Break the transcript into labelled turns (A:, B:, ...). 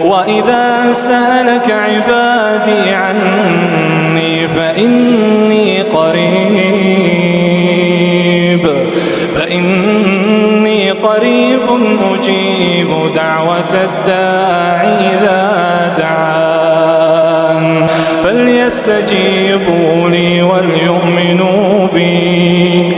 A: وإذا سألك عبادي عني فإني قريب أجيب دعوة الداع إذا دعان فليستجيبوا لي وليؤمنوا بي